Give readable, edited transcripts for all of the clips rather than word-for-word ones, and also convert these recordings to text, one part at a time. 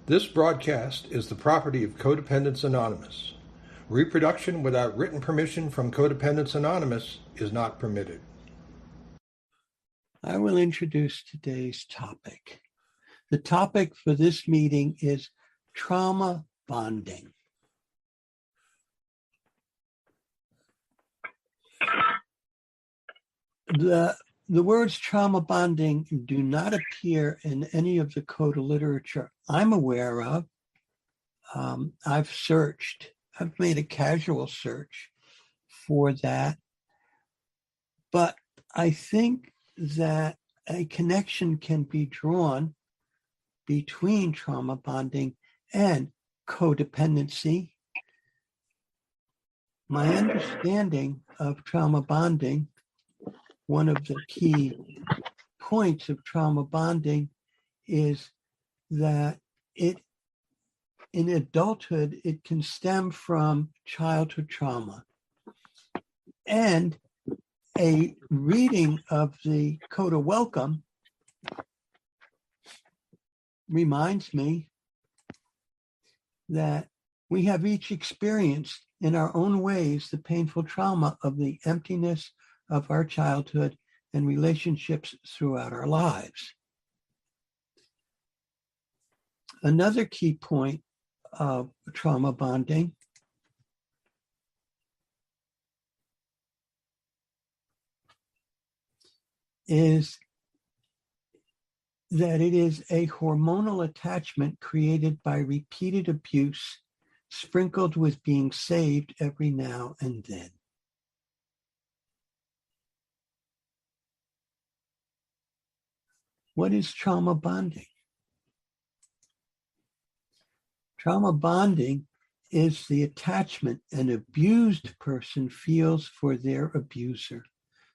This broadcast is the property of Codependents Anonymous. Reproduction without written permission from Codependents Anonymous is not permitted. I will introduce today's topic. The topic for this meeting is trauma bonding. The words trauma bonding do not appear in any of the CoDA literature I'm aware of. I've searched, I've made a casual search for that, but I think that a connection can be drawn between trauma bonding and codependency. My understanding of trauma bonding, one of the key points of trauma bonding is that in adulthood, it can stem from childhood trauma. And a reading of the CoDA Welcome reminds me that we have each experienced in our own ways the painful trauma of the emptiness of our childhood and relationships throughout our lives. Another key point of trauma bonding is that it is a hormonal attachment created by repeated abuse, sprinkled with being saved every now and then. What is trauma bonding? Trauma bonding is the attachment an abused person feels for their abuser,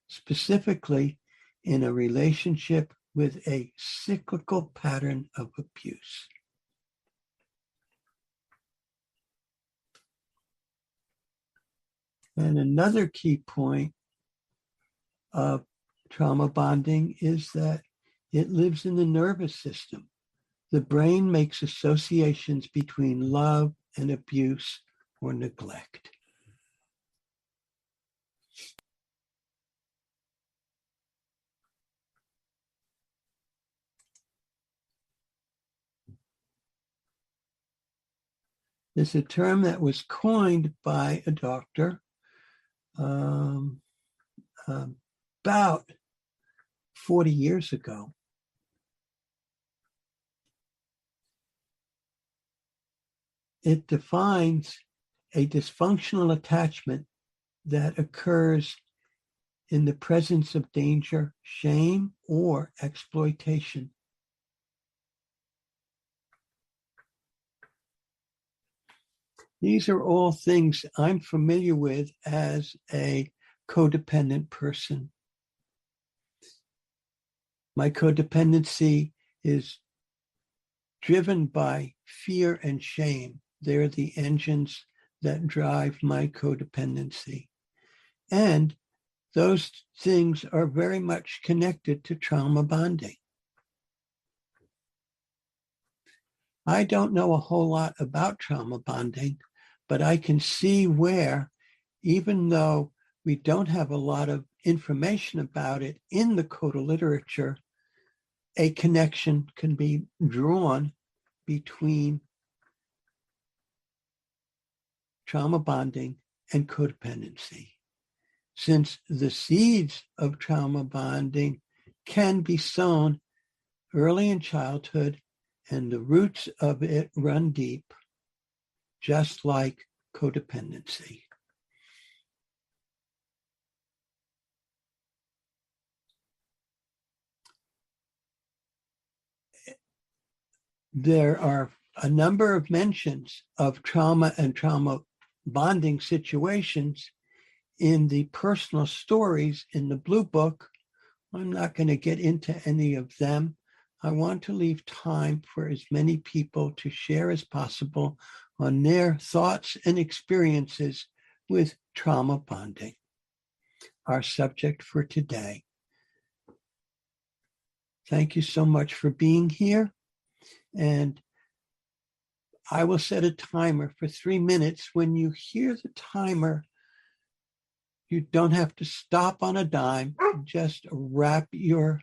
specifically in a relationship with a cyclical pattern of abuse. And another key point of trauma bonding is that it lives in the nervous system. The brain makes associations between love and abuse or neglect. It's a term that was coined by a doctor about 40 years ago. It defines a dysfunctional attachment that occurs in the presence of danger, shame, or exploitation. These are all things I'm familiar with as a codependent person. My codependency is driven by fear and shame. They're the engines that drive my codependency. And those things are very much connected to trauma bonding. I don't know a whole lot about trauma bonding, but I can see where, even though we don't have a lot of information about it in the CoDA literature, a connection can be drawn between trauma bonding and codependency, since the seeds of trauma bonding can be sown early in childhood and the roots of it run deep, just like codependency. There are a number of mentions of trauma and trauma bonding situations in the personal stories in the Blue Book. I'm not going to get into any of them. I want to leave time for as many people to share as possible on their thoughts and experiences with trauma bonding, our subject for today. Thank you so much for being here. And I will set a timer for 3 minutes. When you hear the timer, you don't have to stop on a dime. Just wrap your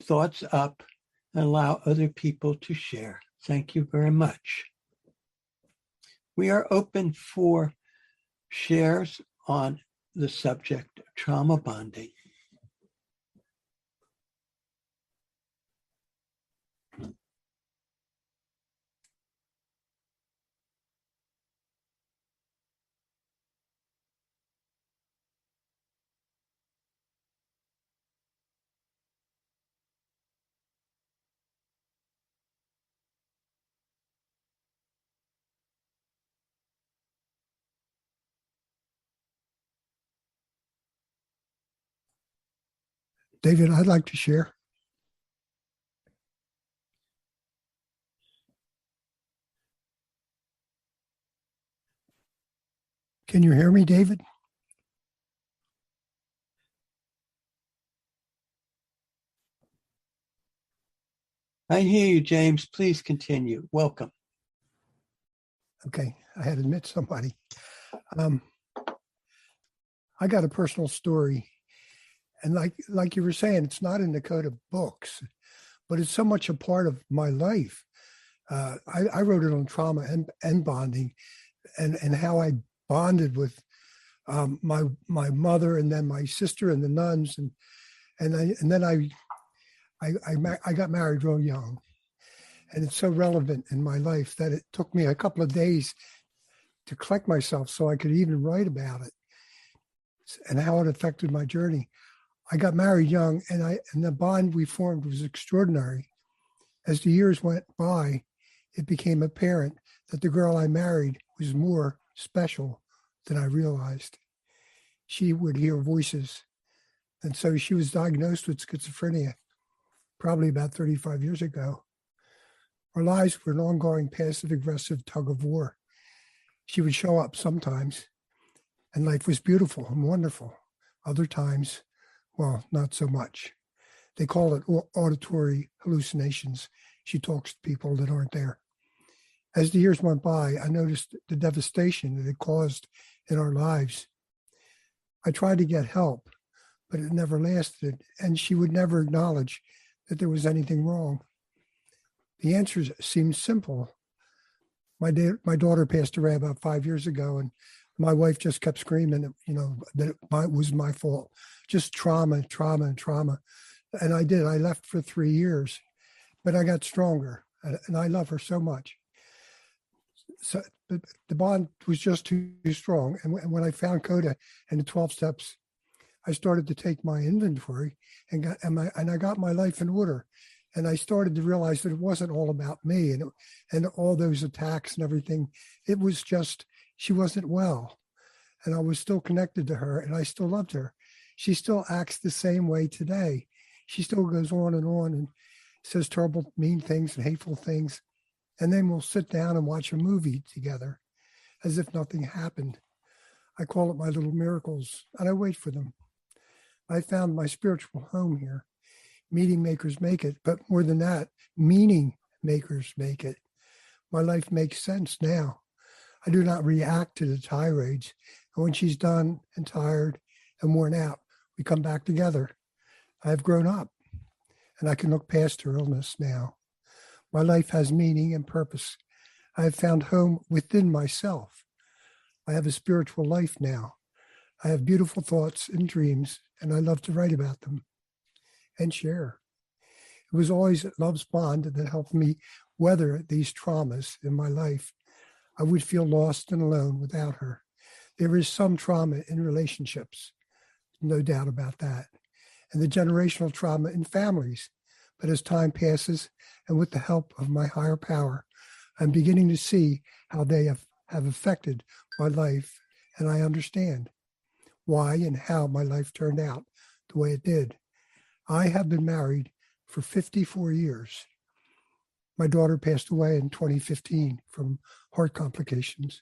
thoughts up and allow other people to share. Thank you very much. We are open for shares on the subject of trauma bonding. David, I'd like to share. Can you hear me, David? I hear you, James. Please continue. Welcome. Okay, I had to admit somebody. I got a personal story. And like you were saying, it's not in the code of books, but it's so much a part of my life. I wrote it on trauma and bonding, and how I bonded with my mother, and then my sister, and the nuns, and then I got married real young, and it's so relevant in my life that it took me a couple of days to collect myself so I could even write about it and how it affected my journey. I got married young, and the bond we formed was extraordinary. As the years went by, it became apparent that the girl I married was more special than I realized. She would hear voices, and so she was diagnosed with schizophrenia probably about 35 years ago. Our lives were an ongoing passive-aggressive tug of war. She would show up sometimes, and life was beautiful and wonderful. Other times, well, not so much. They call it auditory hallucinations. She talks to people that aren't there. As the years went by, I noticed the devastation that it caused in our lives. I tried to get help, but it never lasted, and she would never acknowledge that there was anything wrong. The answers seemed simple. My daughter passed away about 5 years ago, and my wife just kept screaming, that it was my fault. Just trauma. And I did. I left for 3 years, but I got stronger, and I love her so much. So the bond was just too strong. And when I found CoDA and the 12 steps, I started to take my inventory and I got my life in order. And I started to realize that it wasn't all about me and all those attacks and everything. It was just, she wasn't well. And I was still connected to her, and I still loved her. She still acts the same way today. She still goes on and says terrible, mean things and hateful things. And then we'll sit down and watch a movie together as if nothing happened. I call it my little miracles, and I wait for them. I found my spiritual home here. Meeting makers make it, but more than that, meaning makers make it. My life makes sense now. I do not react to the tirades. And when she's done and tired and worn out, we come back together. I have grown up, and I can look past her illness now. My life has meaning and purpose. I have found home within myself. I have a spiritual life now. I have beautiful thoughts and dreams, and I love to write about them and share. It was always love's bond that helped me weather these traumas in my life. I would feel lost and alone without her. There is some trauma in relationships, no doubt about that, and the generational trauma in families. But as time passes, and with the help of my higher power, I'm beginning to see how they have affected my life, and I understand why and how my life turned out the way it did. I have been married for 54 years. My daughter passed away in 2015 from heart complications.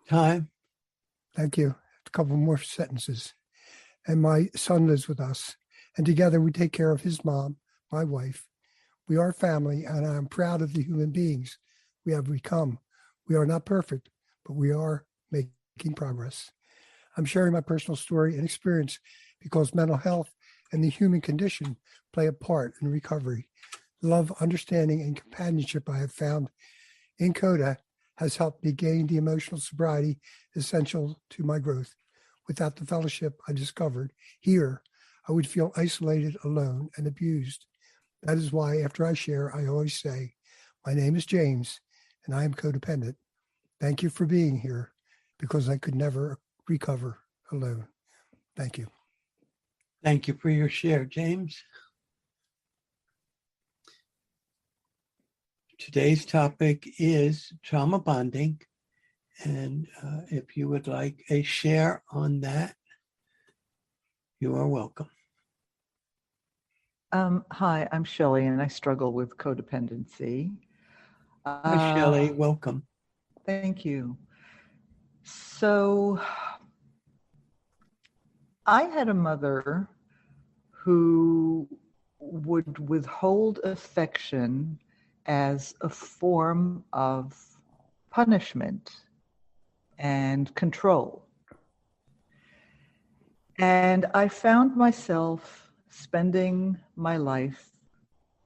Time. Thank you. A couple more sentences. And my son lives with us, and together we take care of his mom, my wife. We are family, and I'm proud of the human beings we have become. We are not perfect, but we are making progress. I'm sharing my personal story and experience because mental health and the human condition play a part in recovery. Love, understanding, and companionship I have found in CoDA has helped me gain the emotional sobriety essential to my growth. Without the fellowship I discovered here, I would feel isolated, alone, and abused. That is why after I share, I always say, my name is James, and I am codependent. Thank you for being here, because I could never recover alone. Thank you. Thank you for your share, James. Today's topic is trauma bonding. And if you would like a share on that, you are welcome. Hi, I'm Shelley, and I struggle with codependency. Hi, Shelley. Welcome. Thank you. So, I had a mother who would withhold affection as a form of punishment and control. And I found myself spending my life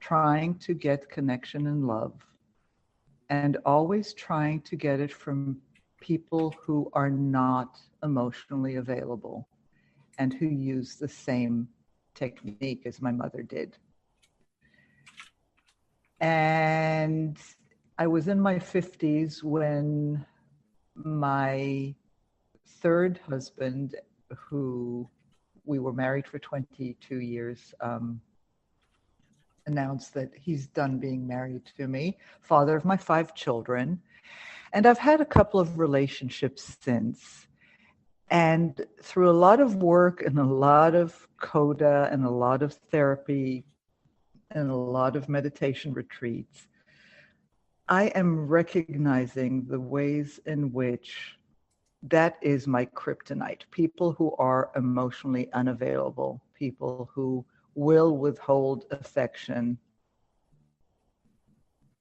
trying to get connection and love, and always trying to get it from people who are not emotionally available and who use the same technique as my mother did. And I was in my 50s when my third husband, who we were married for 22 years, announced that he's done being married to me, father of my 5 children. And I've had a couple of relationships since. And through a lot of work and a lot of CoDA and a lot of therapy and a lot of meditation retreats, I am recognizing the ways in which that is my kryptonite. People who are emotionally unavailable, people who will withhold affection,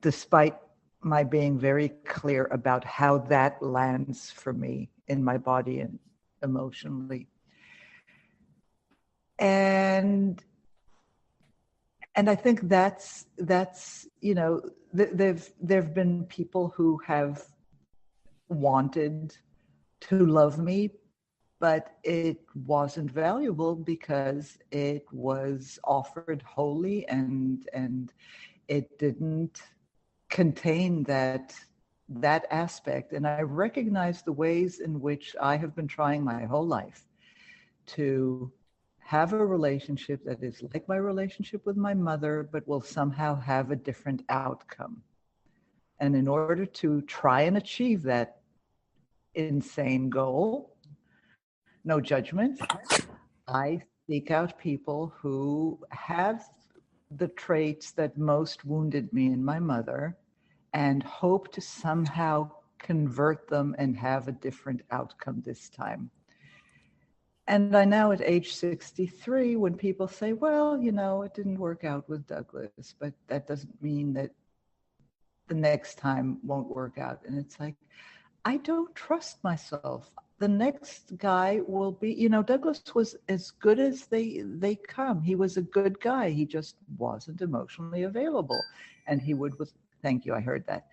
despite my being very clear about how that lands for me in my body and emotionally. And I think that's you know, there've been people who have wanted to love me, but it wasn't valuable because it was offered wholly and it didn't contain that aspect. And I recognize the ways in which I have been trying my whole life to have a relationship that is like my relationship with my mother, but will somehow have a different outcome. And in order to try and achieve that insane goal, no judgment, I seek out people who have the traits that most wounded me and my mother, and hope to somehow convert them and have a different outcome this time. And I now, at age 63, when people say, well, you know, it didn't work out with Douglas, but that doesn't mean that the next time won't work out. And it's like, I don't trust myself. The next guy will be, you know, Douglas was as good as they come. He was a good guy. He just wasn't emotionally available. And he would, thank you, I heard that,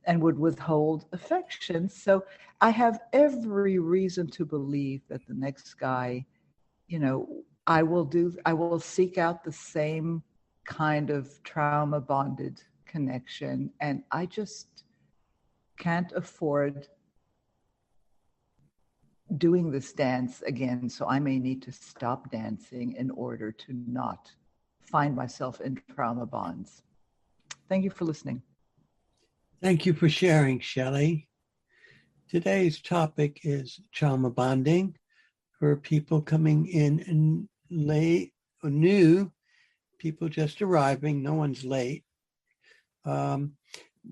and would withhold affection. So I have every reason to believe that the next guy, you know, I will seek out the same kind of trauma bonded connection. And I just can't afford doing this dance again. So I may need to stop dancing in order to not find myself in trauma bonds. Thank you for listening. Thank you for sharing, Shelley. Today's topic is trauma bonding for people coming in late or new, people just arriving. No one's late.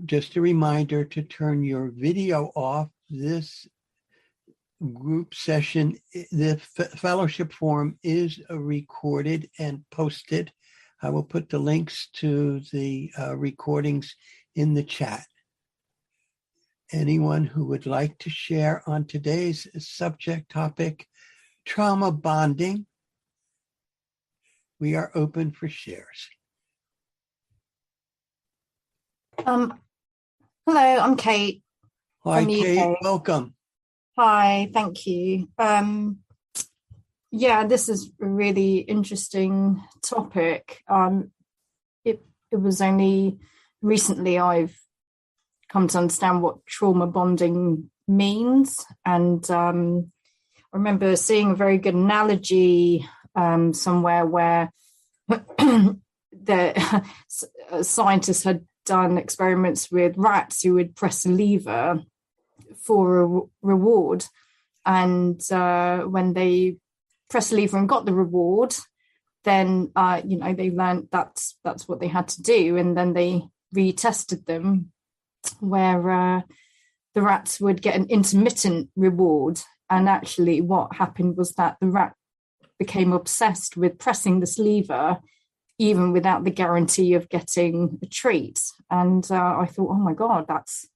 Just a reminder to turn your video off. This group session, the fellowship forum is recorded and posted. I will put the links to the recordings in the chat. Anyone who would like to share on today's subject topic, trauma bonding, we are open for shares. Hello, I'm Kate. Hi, from the Kate. UK. Welcome. Hi, thank you. Yeah, this is a really interesting topic. It was only recently I've come to understand what trauma bonding means, and I remember seeing a very good analogy somewhere where the scientists had done experiments with rats who would press a lever for a reward, and when they pressed the lever and got the reward, then they learned that's what they had to do, and then they retested them where the rats would get an intermittent reward, and actually what happened was that the rat became obsessed with pressing this lever even without the guarantee of getting a treat. And I thought, oh my God, that's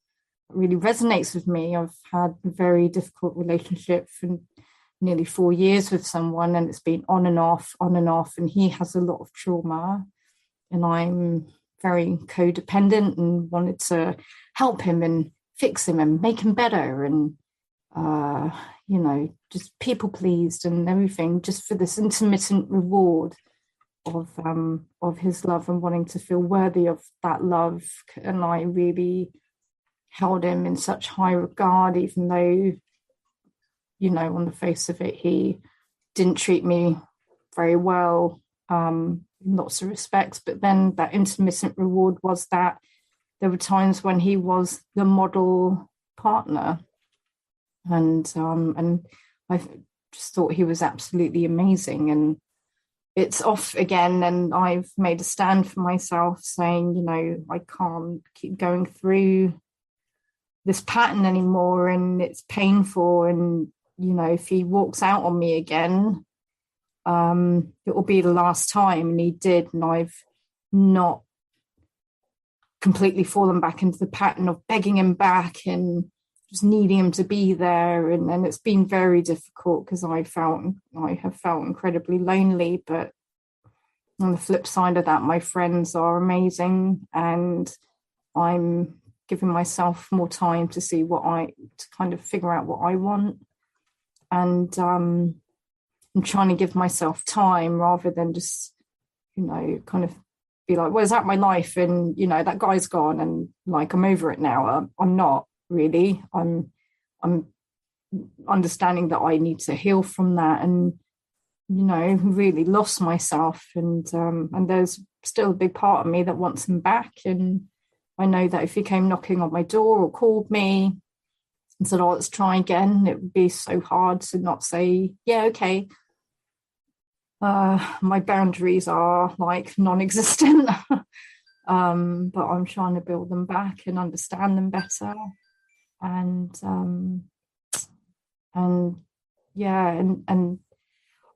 really resonates with me. I've had a very difficult relationship for nearly 4 years with someone, and it's been on and off, and he has a lot of trauma, and I'm very codependent and wanted to help him and fix him and make him better, and just people pleased and everything, just for this intermittent reward of his love and wanting to feel worthy of that love. And I really held him in such high regard, even though, on the face of it, he didn't treat me very well, in lots of respects. But then that intermittent reward was that there were times when he was the model partner, and I just thought he was absolutely amazing. And it's off again, and I've made a stand for myself, saying, I can't keep going through this pattern anymore, and it's painful, and if he walks out on me again, it will be the last time. And he did, and I've not completely fallen back into the pattern of begging him back and just needing him to be there. And it's been very difficult because I have felt incredibly lonely. But on the flip side of that, my friends are amazing, and I'm giving myself more time to see to kind of figure out what I want. And I'm trying to give myself time rather than just, kind of be like, well, is that my life? And, that guy's gone, and like, I'm over it now. I'm not really. I'm understanding that I need to heal from that, and, really lost myself. And there's still a big part of me that wants him back. And I know that if he came knocking on my door or called me and said, oh, let's try again, it would be so hard to not say, yeah, okay. My boundaries are like non-existent, but I'm trying to build them back and understand them better. And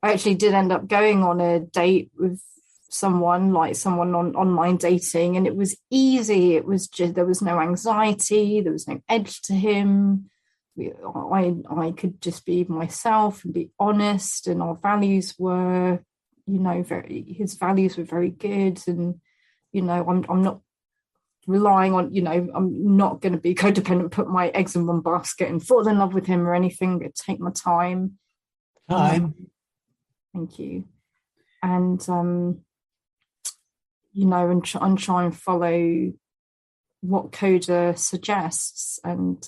I actually did end up going on a date with someone on online dating, and it was easy. It was just, there was no anxiety, there was no edge to him. I could just be myself and be honest, and our values were, his values were very good. And, I'm not relying on, I'm not going to be codependent, put my eggs in one basket and fall in love with him or anything. But take my time. Thank you. And, and try and follow what CoDA suggests. And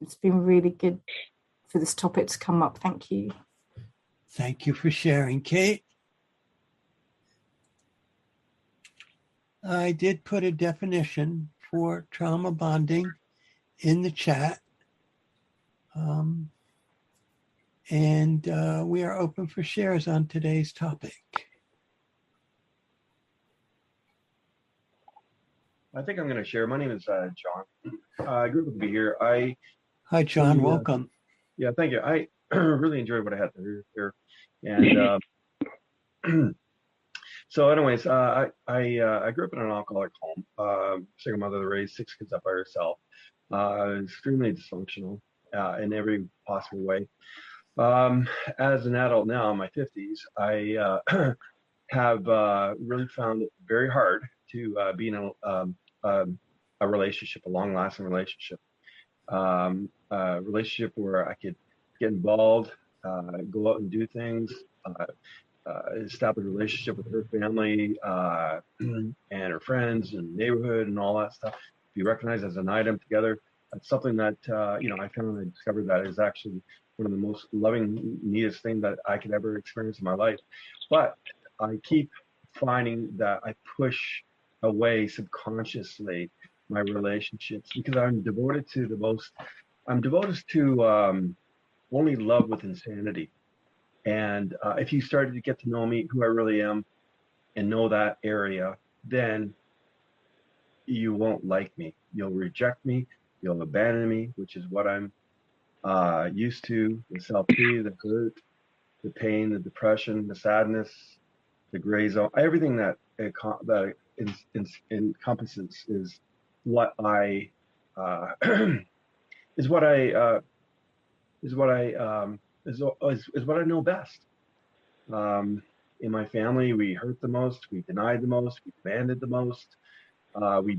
it's been really good for this topic to come up. Thank you. Thank you for sharing, Kate. I did put a definition for trauma bonding in the chat. And we are open for shares on today's topic. I think I'm going to share. My name is John. Good to be here. Hi, John. Welcome. Yeah, thank you. I really enjoyed what I had to hear. And So, anyways, I grew up in an alcoholic home. Single mother that raised 6 kids up by herself. Extremely dysfunctional in every possible way. As an adult now in my 50s, I have really found it very hard to be in a relationship, a long-lasting relationship, a relationship where I could get involved, go out and do things, establish a relationship with her family and her friends and neighborhood and all that stuff. Be recognized as an item together. That's something that I found and discovered that is actually one of the most loving, neatest things that I could ever experience in my life. But I keep finding that I push away subconsciously my relationships because I'm devoted to only love with insanity. And if you started to get to know me, who I really am, and know that area, then you won't like me. You'll reject me. You'll abandon me, which is what I'm used to. The self-pity, the hurt, the pain, the depression, the sadness, the gray zone, everything that encompasses is what I is what I is what I is what I know best. In my family, we hurt the most, we denied the most, we demanded the most, we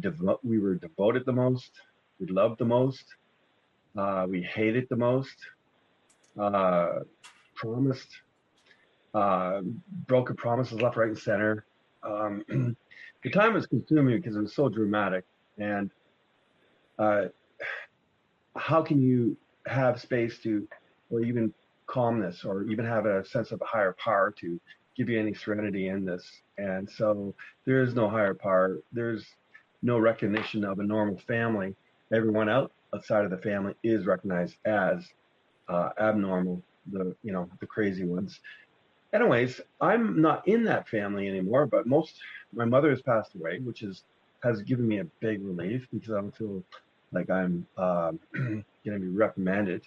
were devoted the most, we loved the most, we hated the most, promised, broken promises left, right, and center. The time was consuming because it was so dramatic. And how can you have space to, or even calmness, or even have a sense of a higher power to give you any serenity in this? And so there is no higher power. There's no recognition of a normal family. Everyone outside of the family is recognized as abnormal, the crazy ones. Anyways, I'm not in that family anymore, but my mother has passed away, which has given me a big relief because I don't feel like I'm going to be reprimanded.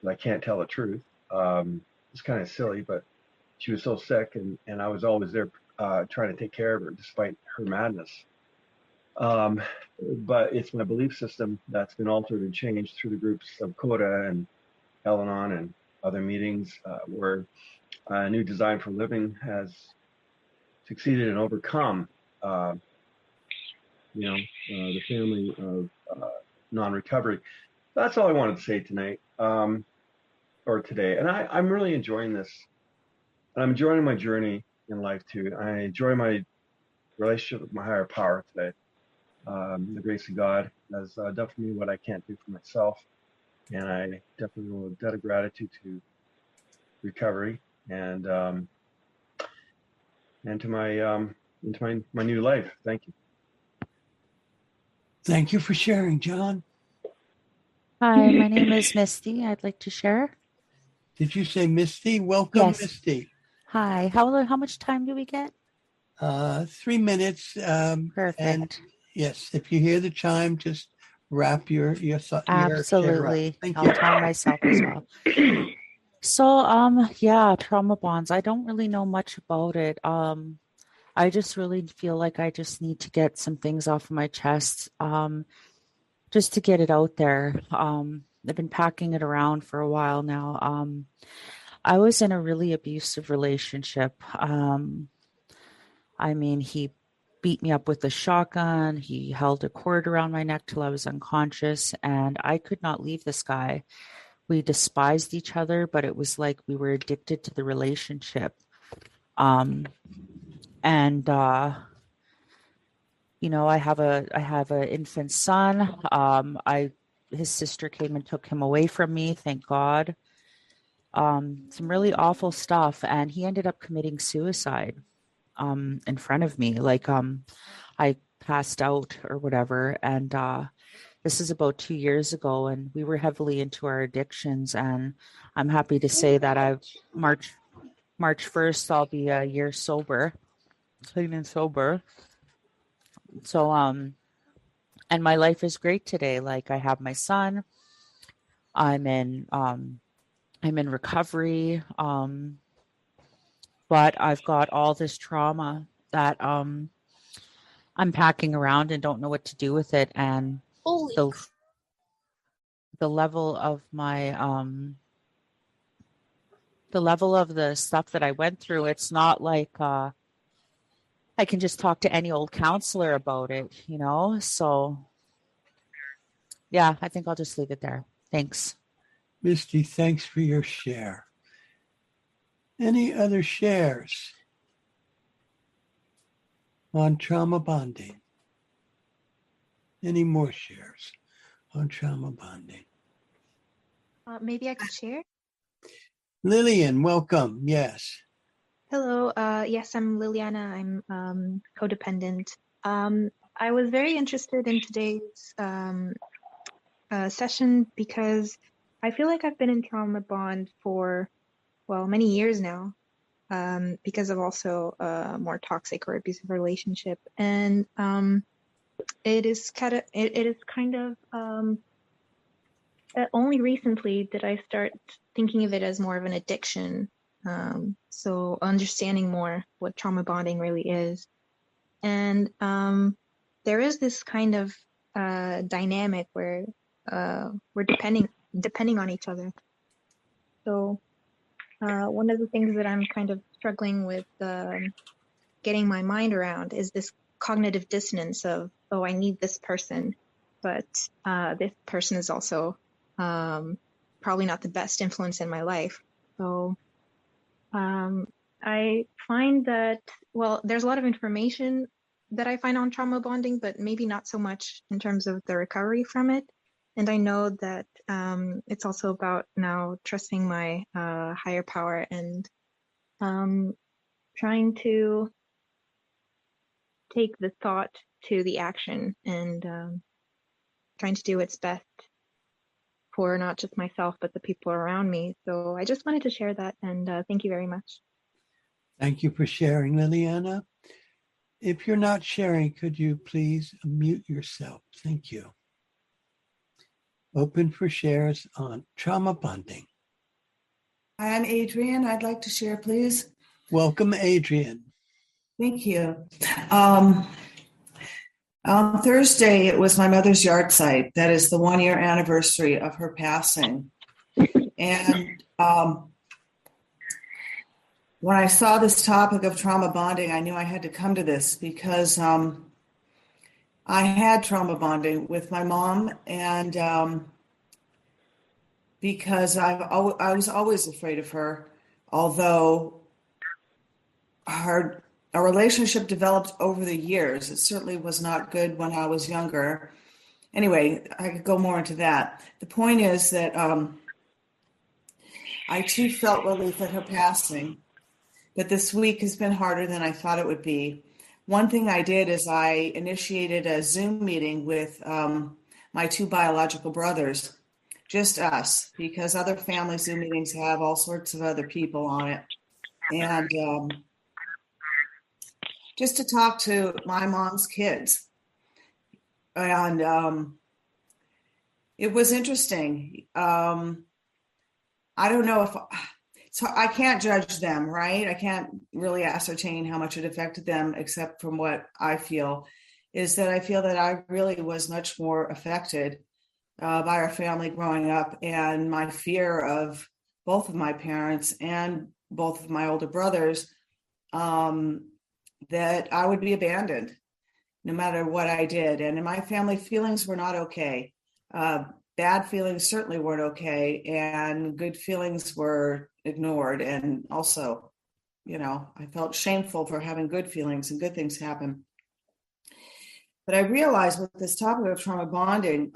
I can't tell the truth. It's kind of silly, but she was so sick, and I was always there trying to take care of her despite her madness. But it's my belief system that's been altered and changed through the groups of CoDA and Al-Anon and other meetings where a new design for living has succeeded and overcome, the family of non-recovery. That's all I wanted to say tonight, or today. And I'm really enjoying this. And I'm enjoying my journey in life too. I enjoy my relationship with my higher power today. The grace of God has done for me what I can't do for myself. And I definitely owe a debt of gratitude to recovery and to my new life. Thank you. Thank you for sharing, John. Hi, my name is Misty. I'd like to share. Did you say Misty? Welcome, Yes. Misty. Hi. How much time do we get? 3 minutes. Perfect. And yes, if you hear the chime, just wrap your share up. Absolutely. Thank I'll you. time myself as well. So, trauma bonds. I don't really know much about it. I just really feel like I just need to get some things off of my chest, just to get it out there. I've been packing it around for a while now. I was in a really abusive relationship. He beat me up with a shotgun. He held a cord around my neck till I was unconscious, and I could not leave this guy. We despised each other, but it was like we were addicted to the relationship. I have an infant son. His sister came and took him away from me, thank God. Some really awful stuff, and he ended up committing suicide in front of me. I passed out or whatever, and this is about 2 years ago, and we were heavily into our addictions. And I'm happy to say that March 1st, I'll be a year sober, clean and sober. So, and my life is great today. Like, I have my son. I'm in recovery. But I've got all this trauma that I'm packing around and don't know what to do with it. And the level of my the level of the stuff that I went through, it's not like I can just talk to any old counselor about it, you know? So yeah, I think I'll just leave it there. Thanks. Misty, thanks for your share. Any other shares on trauma bonding? Any more shares on trauma bonding? Maybe I could share. Lillian, welcome. Yes. Hello. Yes, I'm Liliana. I'm codependent. I was very interested in today's session because I feel like I've been in trauma bond for, well, many years now, because of also a more toxic or abusive relationship. And it is kind of only recently did I start thinking of it as more of an addiction. So understanding more what trauma bonding really is. And there is this kind of dynamic where we're depending on each other. So one of the things that I'm kind of struggling with getting my mind around is this cognitive dissonance of, oh, I need this person, but this person is also probably not the best influence in my life. So I find that, well, there's a lot of information that I find on trauma bonding, but maybe not so much in terms of the recovery from it. And I know that it's also about now trusting my higher power and trying to take the thought to the action and trying to do its best for not just myself, but the people around me. So I just wanted to share that, and thank you very much. Thank you for sharing, Liliana. If you're not sharing, could you please mute yourself? Thank you. Open for shares on trauma bonding. Hi, I'm Adrienne. I'd like to share, please. Welcome, Adrienne. Thank you. On Thursday, it was my mother's yard site. That is the 1-year anniversary of her passing. And when I saw this topic of trauma bonding, I knew I had to come to this because I had trauma bonding with my mom, and because I was always afraid of her, although our relationship developed over the years. It certainly was not good when I was younger. Anyway, I could go more into that. The point is that I too felt relief at her passing, but this week has been harder than I thought it would be. One thing I did is I initiated a Zoom meeting with my 2 biological brothers, just us, because other family Zoom meetings have all sorts of other people on it. And just to talk to my mom's kids. And it was interesting. I don't know if, so I can't judge them, right? I can't really ascertain how much it affected them, except from what I feel, is that I feel that I really was much more affected by our family growing up, and my fear of both of my parents and both of my older brothers, that I would be abandoned no matter what I did. And in my family, feelings were not okay. Bad feelings certainly weren't okay, and good feelings were ignored. And also, you know, I felt shameful for having good feelings and good things happen. But I realized with this topic of trauma bonding,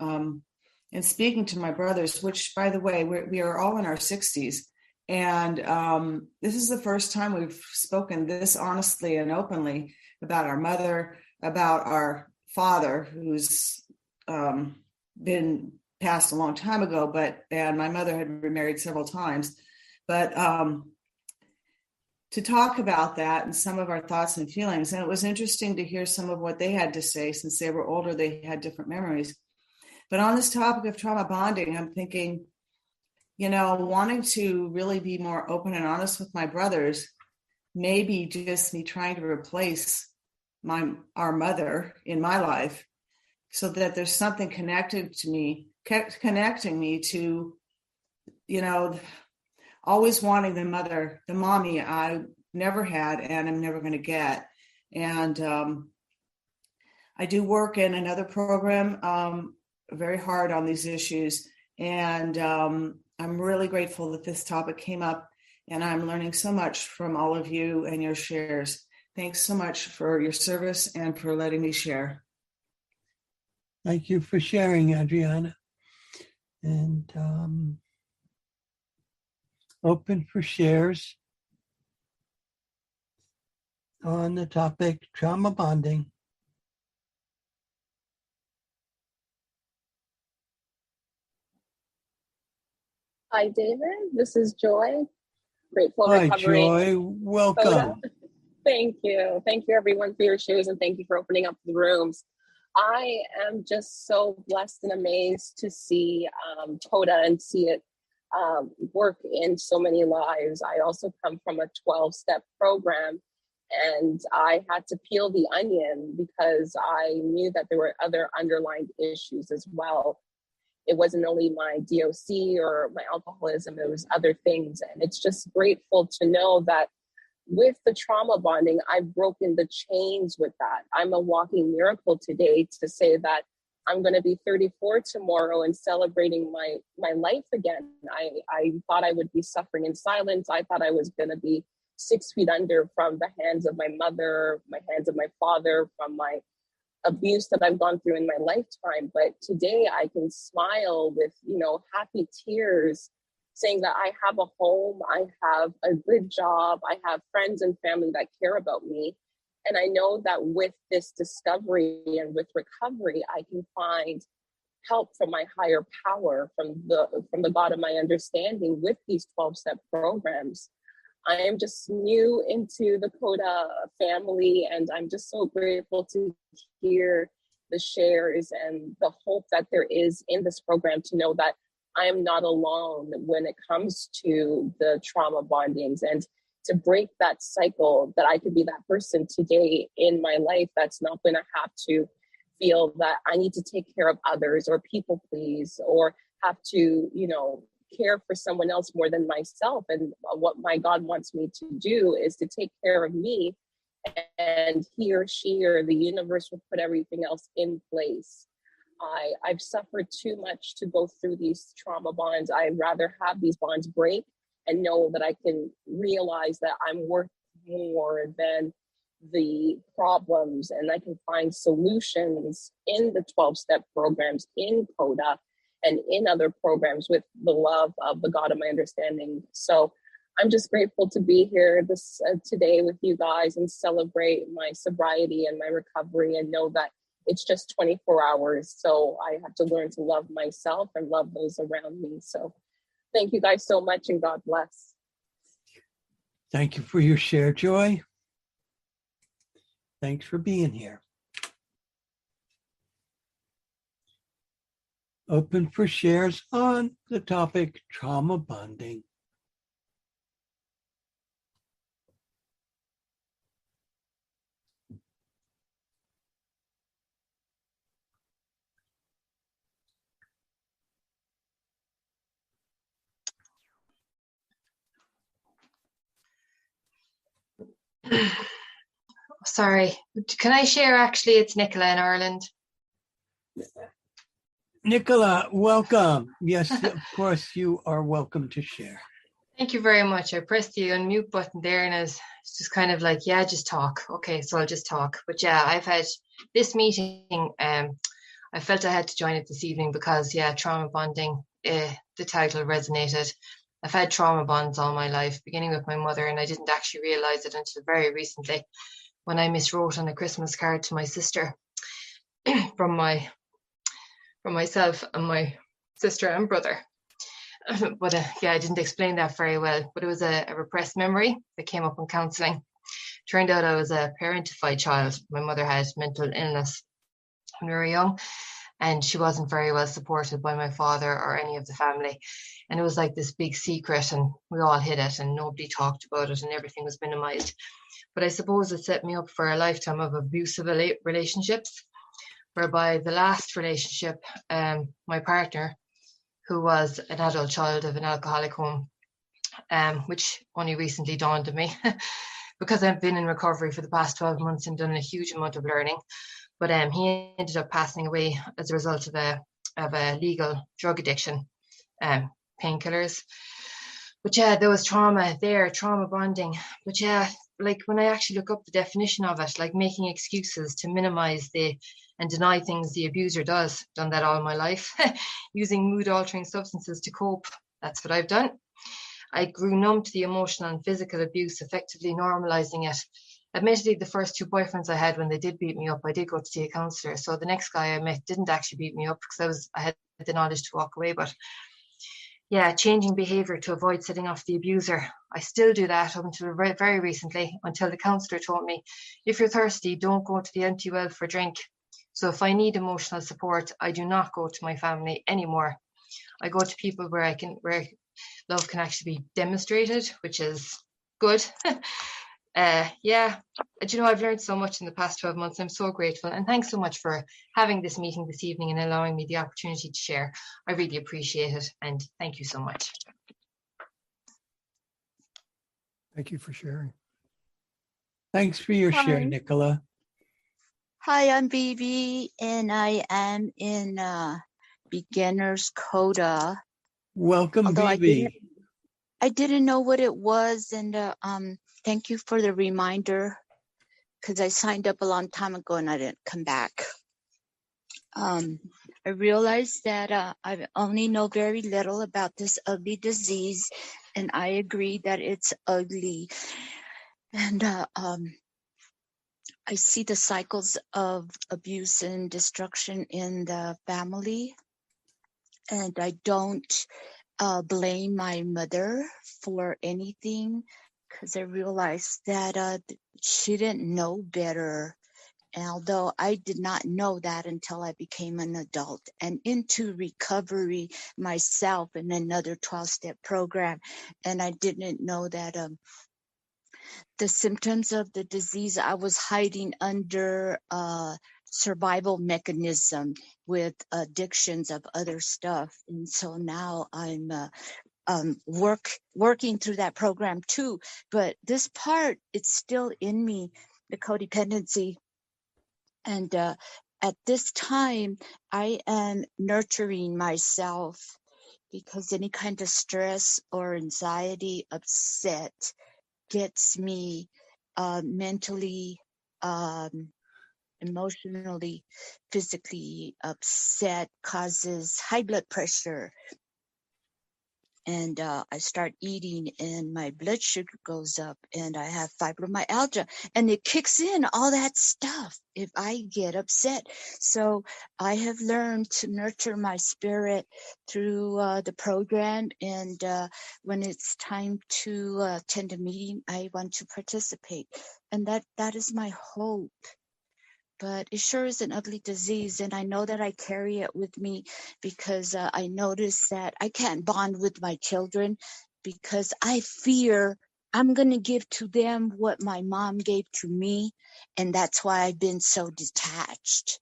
and speaking to my brothers, which, by the way, we are all in our 60s, and this is the first time we've spoken this honestly and openly about our mother, about our father, who's been passed a long time ago, and my mother had remarried several times. But to talk about that and some of our thoughts and feelings, and it was interesting to hear some of what they had to say. Since they were older, they had different memories. But on this topic of trauma bonding, I'm thinking, you know, wanting to really be more open and honest with my brothers maybe just me trying to replace our mother in my life, so that there's something connecting me to, always wanting the mommy I never had and I'm never going to get. And I do work in another program very hard on these issues. And I'm really grateful that this topic came up, and I'm learning so much from all of you and your shares. Thanks so much for your service and for letting me share. Thank you for sharing, Adriana. And open for shares on the topic trauma bonding. Hi, David. This is Joy. Grateful Hi, recovery. Joy. Welcome. CoDA. Thank you. Thank you, everyone, for your shares, and thank you for opening up the rooms. I am just so blessed and amazed to see CoDA and see it work in so many lives. I also come from a 12-step program, and I had to peel the onion because I knew that there were other underlying issues as well. It wasn't only my DOC or my alcoholism, it was other things. And it's just grateful to know that with the trauma bonding, I've broken the chains with that. I'm a walking miracle today to say that I'm going to be 34 tomorrow and celebrating my life again. I thought I would be suffering in silence. I thought I was going to be 6 feet under from the hands of my mother, my hands of my father, from my abuse that I've gone through in my lifetime. But today I can smile with, happy tears, saying that I have a home, I have a good job, I have friends and family that care about me. And I know that with this discovery and with recovery, I can find help from my higher power, from the God of my understanding with these 12-step programs. I am just new into the CoDA family, and I'm just so grateful to hear the shares and the hope that there is in this program, to know that I am not alone when it comes to the trauma bondings, and to break that cycle, that I could be that person today in my life that's not going to have to feel that I need to take care of others or people please, or have to, care for someone else more than myself. And what my God wants me to do is to take care of me, and he or she or the universe will put everything else in place. I've suffered too much to go through these trauma bonds. I'd rather have these bonds break and know that I can realize that I'm worth more than the problems, and I can find solutions in the 12-step programs, in CoDA, and in other programs with the love of the God of my understanding. So I'm just grateful to be here today with you guys and celebrate my sobriety and my recovery, and know that it's just 24 hours. So I have to learn to love myself and love those around me. So thank you guys so much, and God bless. Thank you for your share, Joy. Thanks for being here. Open for shares on the topic trauma bonding. Sorry, can I share? Actually, it's Nicola in Ireland. Nicola, welcome. Yes, of course, you are welcome to share. Thank you very much. I pressed the unmute button there, and it's just kind of like, yeah, just talk. Okay, so I'll just talk. But yeah, I've had this meeting. I felt I had to join it this evening because, yeah, trauma bonding, the title resonated. I've had trauma bonds all my life, beginning with my mother, and I didn't actually realize it until very recently when I miswrote on a Christmas card to my sister from myself and my sister and brother. But yeah, I didn't explain that very well, but it was a repressed memory that came up in counselling. Turned out I was a parentified child. My mother had mental illness when we were young, and she wasn't very well supported by my father or any of the family. And it was like this big secret, and we all hid it, and nobody talked about it, and everything was minimized. But I suppose it set me up for a lifetime of abusive relationships, whereby the last relationship, my partner, who was an adult child of an alcoholic home, which only recently dawned on me because I've been in recovery for the past 12 months and done a huge amount of learning. But he ended up passing away as a result of a legal drug addiction, painkillers. But yeah, there was trauma there, trauma bonding. But yeah, like when I actually look up the definition of it, like making excuses to minimize and deny things the abuser does. Done that all my life. Using mood altering substances to cope. That's what I've done. I grew numb to the emotional and physical abuse, effectively normalizing it. Admittedly, the first 2 boyfriends I had, when they did beat me up, I did go to see a counsellor. So the next guy I met didn't actually beat me up because I had the knowledge to walk away. But yeah, changing behavior to avoid setting off the abuser. I still do that up until very, very recently, until the counsellor told me, if you're thirsty, don't go to the empty well for a drink. So if I need emotional support, I do not go to my family anymore. I go to people where love can actually be demonstrated, which is good. Yeah, I've learned so much in the past 12 months. I'm so grateful. And thanks so much for having this meeting this evening and allowing me the opportunity to share. I really appreciate it. And thank you so much. Thank you for sharing. Thanks for your share, Nicola. Hi, I'm Bibi, and I am in beginner's CoDA. Welcome, Bibi. I didn't know what it was, and thank you for the reminder, because I signed up a long time ago and I didn't come back. I realized that I only know very little about this ugly disease, and I agree that it's ugly. And I see the cycles of abuse and destruction in the family, and I don't blame my mother for anything, because I realized that she didn't know better. Although I did not know that until I became an adult and into recovery myself in another 12-step program. And I didn't know that the symptoms of the disease I was hiding under survival mechanism with addictions of other stuff. And so now I'm working through that program too. But this part, it's still in me, the codependency. And at this time, I am nurturing myself, because any kind of stress or anxiety, upset gets me mentally, emotionally, physically upset, causes high blood pressure. And I start eating and my blood sugar goes up and I have fibromyalgia, and it kicks in all that stuff if I get upset. So I have learned to nurture my spirit through the program. And when it's time to attend a meeting, I want to participate. And that is my hope. But it sure is an ugly disease, and I know that I carry it with me, because I notice that I can't bond with my children because I fear I'm going to give to them what my mom gave to me, and that's why I've been so detached.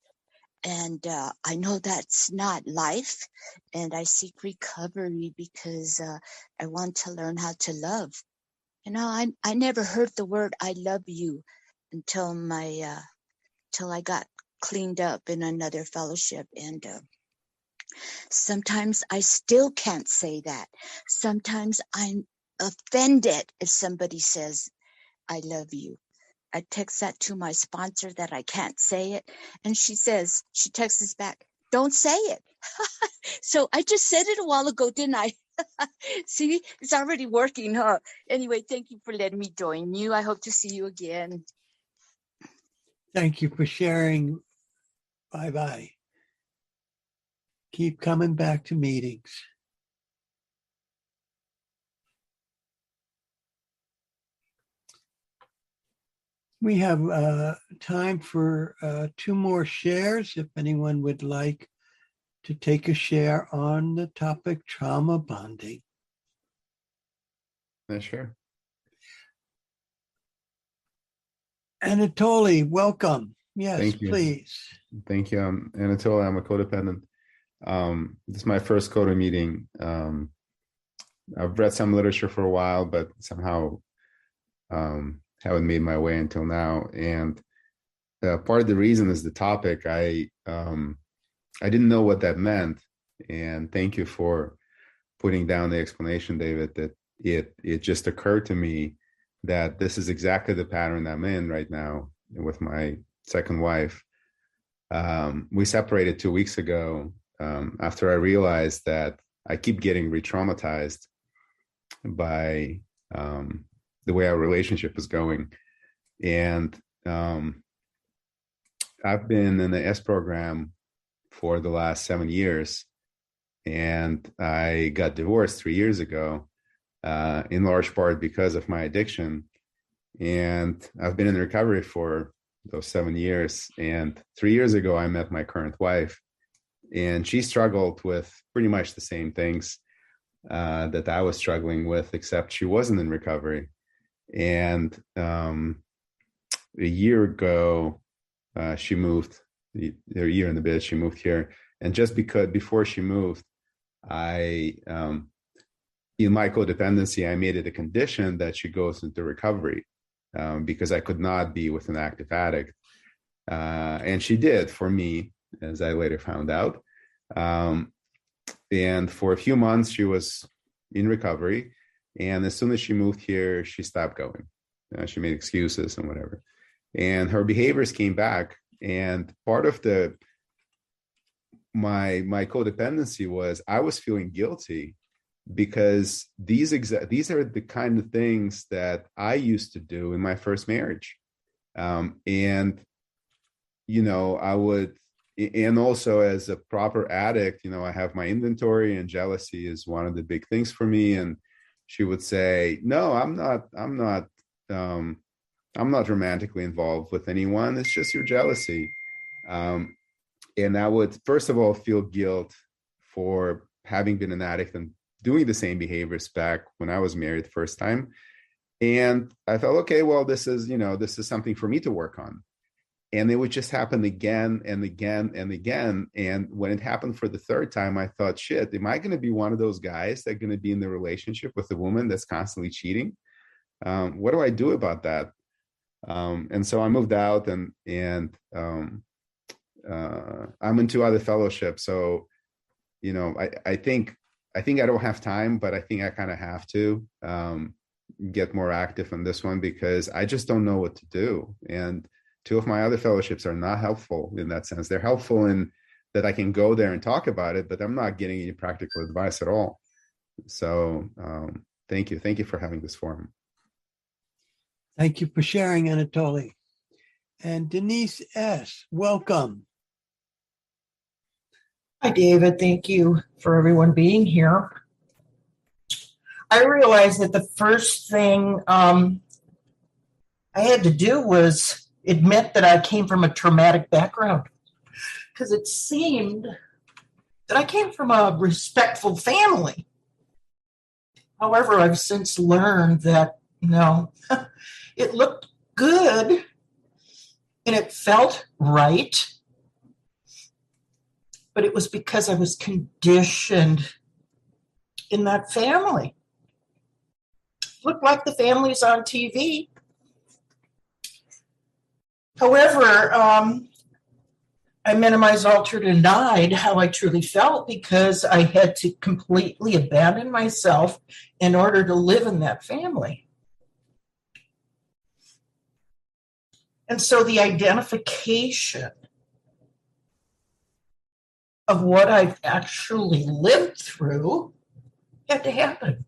And I know that's not life, and I seek recovery because I want to learn how to love. You know, I never heard the word "I love you" until till I got cleaned up in another fellowship. And sometimes I still can't say that. Sometimes I'm offended if somebody says, "I love you." I text that to my sponsor that I can't say it. And she texts us back, "Don't say it." So I just said it a while ago, didn't I? See, it's already working, huh? Anyway, thank you for letting me join you. I hope to see you again. Thank you for sharing. Bye-bye. Keep coming back to meetings. We have time for 2 more shares if anyone would like to take a share on the topic trauma bonding. Yeah, sure. Anatoly, welcome. Yes, Thank you. please. Thank you. Anatoly, I'm a codependent. This is my first CoDA meeting. I've read some literature for a while, but somehow haven't made my way until now. And part of the reason is the topic. I didn't know what that meant, and thank you for putting down the explanation, David. That it just occurred to me that this is exactly the pattern I'm in right now with my second wife. We separated 2 weeks ago after I realized that I keep getting re-traumatized by the way our relationship is going. And I've been in the S program for the last 7 years, and I got divorced 3 years ago, in large part because of my addiction. And I've been in recovery for those 7 years. And 3 years ago, I met my current wife, and she struggled with pretty much the same things that I was struggling with, except she wasn't in recovery. And a year ago, she moved, a year and a bit, she moved here. And just because before she moved, in my codependency, I made it a condition that she goes into recovery because I could not be with an active addict. And she did for me, as I later found out. And for a few months, she was in recovery. And as soon as she moved here, she stopped going. She made excuses and whatever. And her behaviors came back. And part of my codependency was I was feeling guilty because these are the kind of things that I used to do in my first marriage. And, you know, I would, and also as a proper addict, you know, I have my inventory, and jealousy is one of the big things for me. And she would say, no, I'm not romantically involved with anyone. It's just your jealousy. And I would, first of all, feel guilt for having been an addict and doing the same behaviors back when I was married the first time. And I thought, okay, well, this is something for me to work on. And it would just happen again and again and again. And when it happened for the third time, I thought, shit, am I going to be one of those guys that are going to be in the relationship with a woman that's constantly cheating? What do I do about that? And so I moved out, and I'm in 2 other fellowships. So, you know, I think I don't have time, but I think I kind of have to get more active on this one because I just don't know what to do. And 2 of my other fellowships are not helpful in that sense. They're helpful in that I can go there and talk about it, but I'm not getting any practical advice at all. So thank you. Thank you for having this forum. Thank you for sharing, Anatoly. And Denise S., welcome. Hi, David. Thank you for everyone being here. I realized that the first thing I had to do was admit that I came from a traumatic background, because it seemed that I came from a respectful family. However, I've since learned that, no, it looked good and it felt right, but it was because I was conditioned in that family. Looked like the families on TV. However, I minimized, altered, and denied how I truly felt because I had to completely abandon myself in order to live in that family. And so the identification of what I've actually lived through had to happen.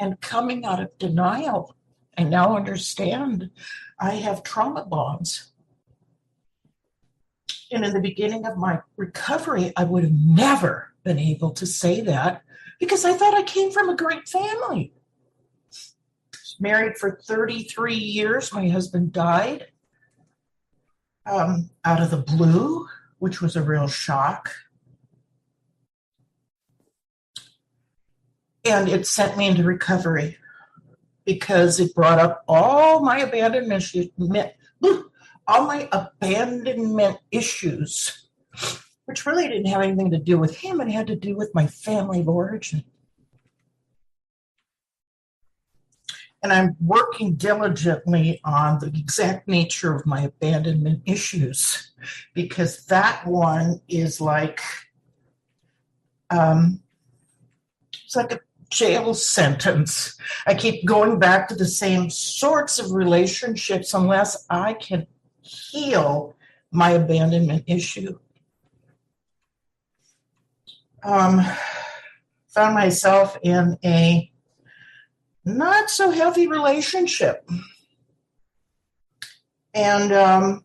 And coming out of denial, I now understand I have trauma bonds. And in the beginning of my recovery, I would have never been able to say that because I thought I came from a great family. Married for 33 years. My husband died out of the blue, which was a real shock. And it sent me into recovery because it brought up all my abandonment issues, which really didn't have anything to do with him. It had to do with my family of origin. And I'm working diligently on the exact nature of my abandonment issues, because that one is like, it's like a jail sentence. I keep going back to the same sorts of relationships unless I can heal my abandonment issue. Found myself in a not so healthy relationship. And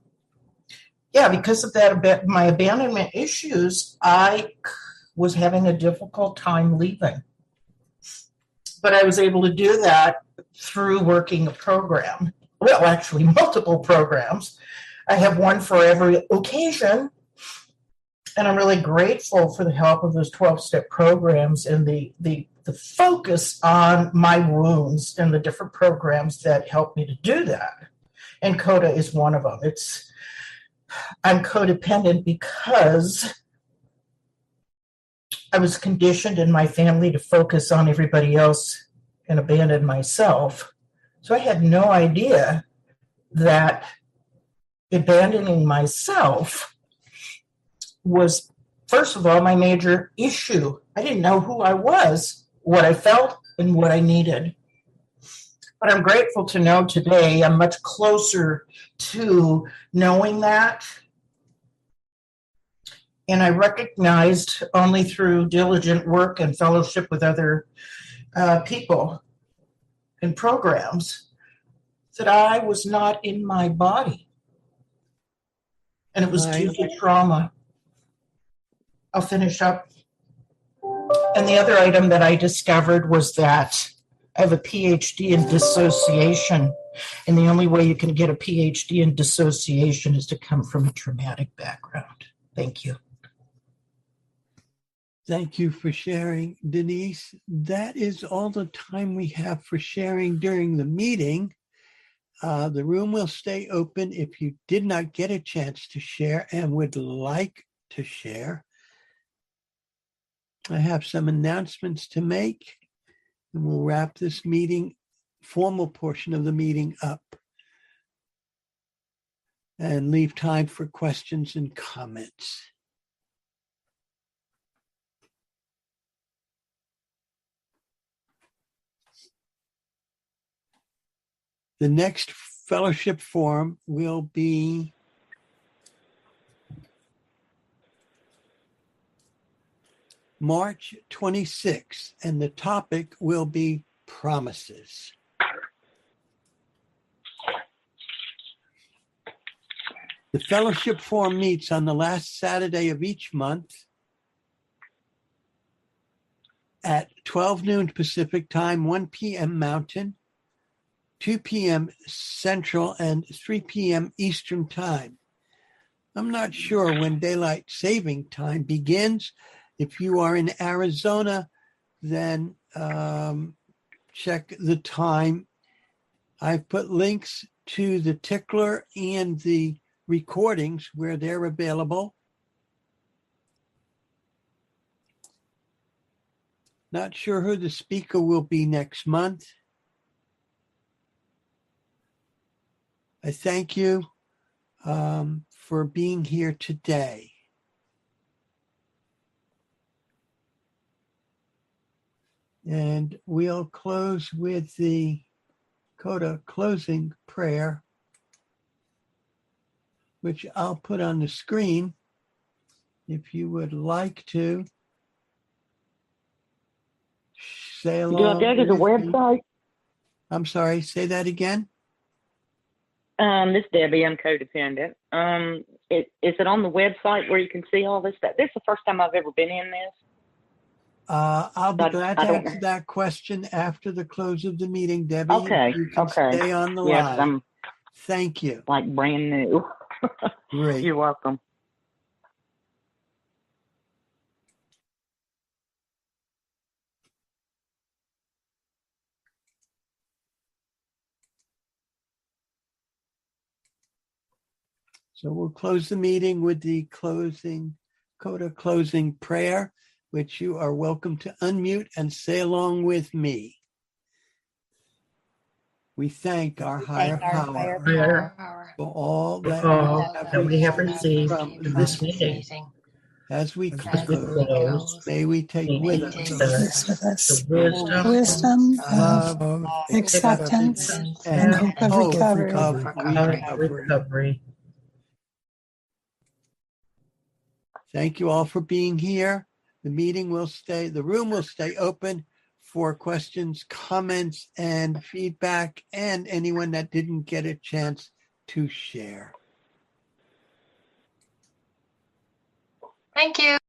because of that, my abandonment issues, I was having a difficult time leaving. But I was able to do that through working a program. Well, actually, multiple programs. I have one for every occasion. And I'm really grateful for the help of those 12-step programs and the focus on my wounds and the different programs that help me to do that. And CoDA is one of them. I'm codependent because I was conditioned in my family to focus on everybody else and abandon myself. So I had no idea that abandoning myself was, first of all, my major issue. I didn't know who I was, what I felt, and what I needed. But I'm grateful to know today I'm much closer to knowing that. And I recognized only through diligent work and fellowship with other people and programs that I was not in my body. And it was due to trauma. I'll finish up. And the other item that I discovered was that I have a PhD in dissociation. And the only way you can get a PhD in dissociation is to come from a traumatic background. Thank you. Thank you for sharing, Denise. That is all the time we have for sharing during the meeting. The room will stay open if you did not get a chance to share and would like to share. I have some announcements to make, and we'll wrap this meeting, formal portion of the meeting up, and leave time for questions and comments. The next fellowship forum will be March 26th, and the topic will be promises. The fellowship forum meets on the last Saturday of each month at 12 noon Pacific time, 1 p.m. Mountain, 2 p.m. Central, and 3 p.m. Eastern Time. I'm not sure when daylight saving time begins. If you are in Arizona, then check the time. I've put links to the tickler and the recordings where they're available. Not sure who the speaker will be next month. I thank you for being here today. And we'll close with the CoDA closing prayer, which I'll put on the screen if you would like to say along. Do I go to the website? I'm sorry, say that again. This is Debbie. I'm codependent. Is it on the website where you can see all this stuff? This is the first time I've ever been in this. I'll be glad to answer that question after the close of the meeting, Debbie. Okay. You can stay on the line. Thank you. Like brand new. Great. You're welcome. So we'll close the meeting with the CoDA closing prayer, which you are welcome to unmute and say along with me. We thank our higher power for all that we have received from this meeting. As we close, may we take with us the wisdom of acceptance and hope of recovery. Thank you all for being here. The room will stay open for questions, comments, and feedback, and anyone that didn't get a chance to share. Thank you.